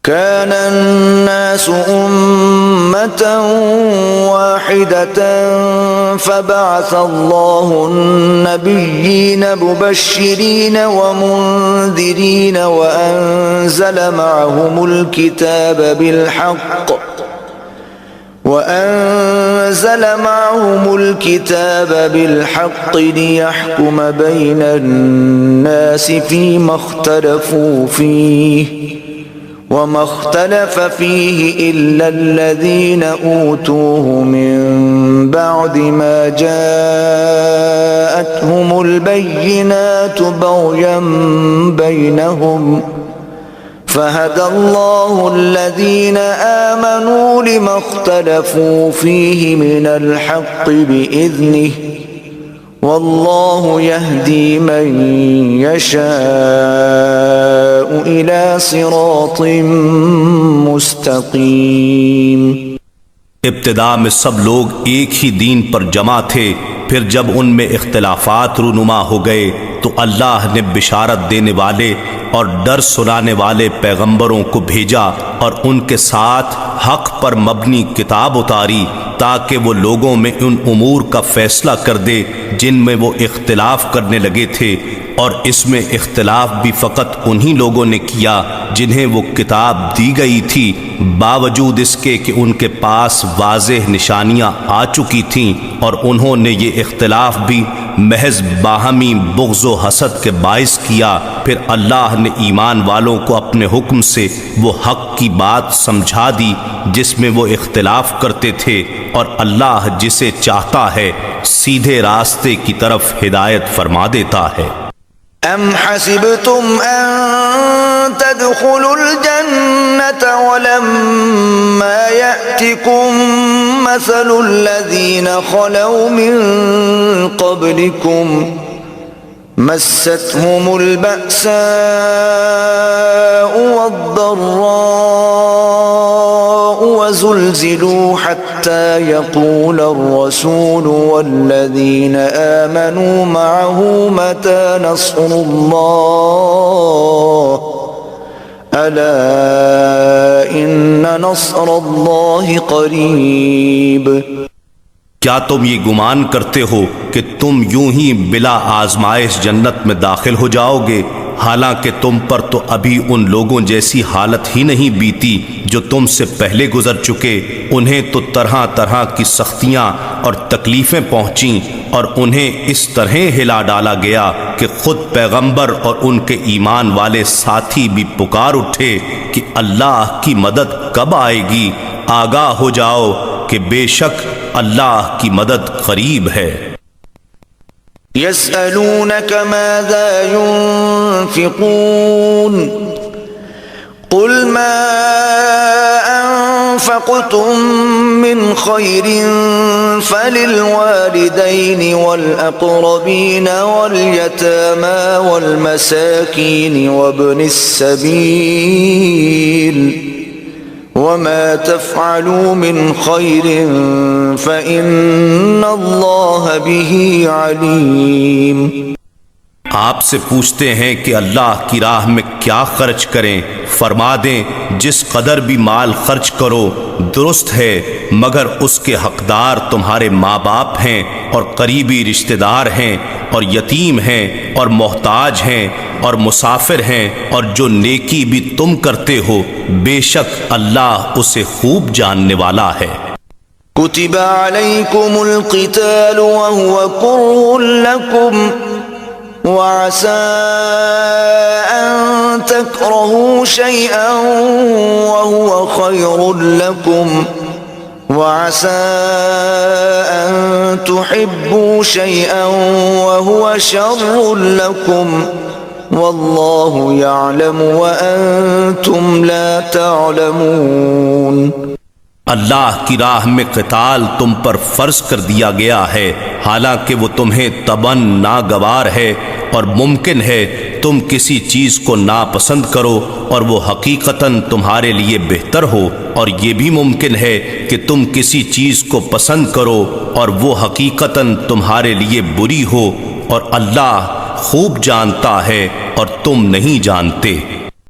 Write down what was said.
كان الناس أمة واحدة فبعث الله النبيين مبشرين ومنذرين وأنزل معهم الكتاب بالحق ليحكم بين الناس فيما اختلفوا فيه وما اختلف فيه إلا الذين أوتوه من بعد ما جاءتهم البينات بغيا بينهم فهدى الله الذين آمنوا لما اختلفوا فيه من الحق بإذنه والله يهدي من يشاء إلى صراط مستقيم۔ ابتدا میں سب لوگ ایک ہی دین پر جمع تھے، پھر جب ان میں اختلافات رونما ہو گئے تو اللہ نے بشارت دینے والے اور ڈر سنانے والے پیغمبروں کو بھیجا اور ان کے ساتھ حق پر مبنی کتاب اتاری تاکہ وہ لوگوں میں ان امور کا فیصلہ کر دے جن میں وہ اختلاف کرنے لگے تھے، اور اس میں اختلاف بھی فقط انہی لوگوں نے کیا جنہیں وہ کتاب دی گئی تھی، باوجود اس کے کہ ان کے پاس واضح نشانیاں آ چکی تھیں، اور انہوں نے یہ اختلاف بھی محض باہمی بغض و حسد کے باعث کیا۔ پھر اللہ نے ایمان والوں کو اپنے حکم سے وہ حق کی بات سمجھا دی جس میں وہ اختلاف کرتے تھے، اور اللہ جسے چاہتا ہے سیدھے راستے کی طرف ہدایت فرما دیتا ہے۔ أَمْ حَسِبْتُمْ أَن تَدْخُلُوا الْجَنَّةَ وَلَمَّا يَأْتِكُمْ مَثَلُ الَّذِينَ خَلَوْا مِن قَبْلِكُمْ مَسَّتْهُمُ الْبَأْسَاءُ وَالضَّرَّاءُ وَزُلْزِلُوا حَتَّى يَقُولَ الرَّسُولُ وَالَّذِينَ آمَنُوا مَعَهُ مَتَى نَصْرُ اللَّهِ أَلَا إِنَّ نَصْرَ اللَّهِ قَرِيبٌ۔ کیا تم یہ گمان کرتے ہو کہ تم یوں ہی بلا آزمائش جنت میں داخل ہو جاؤ گے، حالانکہ تم پر تو ابھی ان لوگوں جیسی حالت ہی نہیں بیتی جو تم سے پہلے گزر چکے، انہیں تو طرح طرح کی سختیاں اور تکلیفیں پہنچیں، اور انہیں اس طرح ہلا ڈالا گیا کہ خود پیغمبر اور ان کے ایمان والے ساتھی بھی پکار اٹھے کہ اللہ کی مدد کب آئے گی، آگاہ ہو جاؤ کہ بے شک اللہ کی مدد قریب ہے۔ يسألونك ماذا ينفقون قل ما أنفقتم من خير فللوالدين والأقربين واليتامى والمساكين وابن السبيل وما تفعلوا من خير فإن الله به عليم۔ آپ سے پوچھتے ہیں کہ اللہ کی راہ میں کیا خرچ کریں، فرما دیں جس قدر بھی مال خرچ کرو درست ہے، مگر اس کے حقدار تمہارے ماں باپ ہیں اور قریبی رشتہ دار ہیں اور یتیم ہیں اور محتاج ہیں اور مسافر ہیں، اور جو نیکی بھی تم کرتے ہو بے شک اللہ اسے خوب جاننے والا ہے۔ كتب عليكم القتال وهو كره لكم وعسى أن تكرهوا شيئا وهو خير لكم وعسى أن تحبوا شيئا وهو شر لكم والله يعلم وأنتم لا تعلمون۔ اللہ کی راہ میں قتال تم پر فرض کر دیا گیا ہے، حالانکہ وہ تمہیں طبعاً ناگوار ہے، اور ممکن ہے تم کسی چیز کو ناپسند کرو اور وہ حقیقتاً تمہارے لیے بہتر ہو، اور یہ بھی ممکن ہے کہ تم کسی چیز کو پسند کرو اور وہ حقیقتاً تمہارے لیے بری ہو، اور اللہ خوب جانتا ہے اور تم نہیں جانتے۔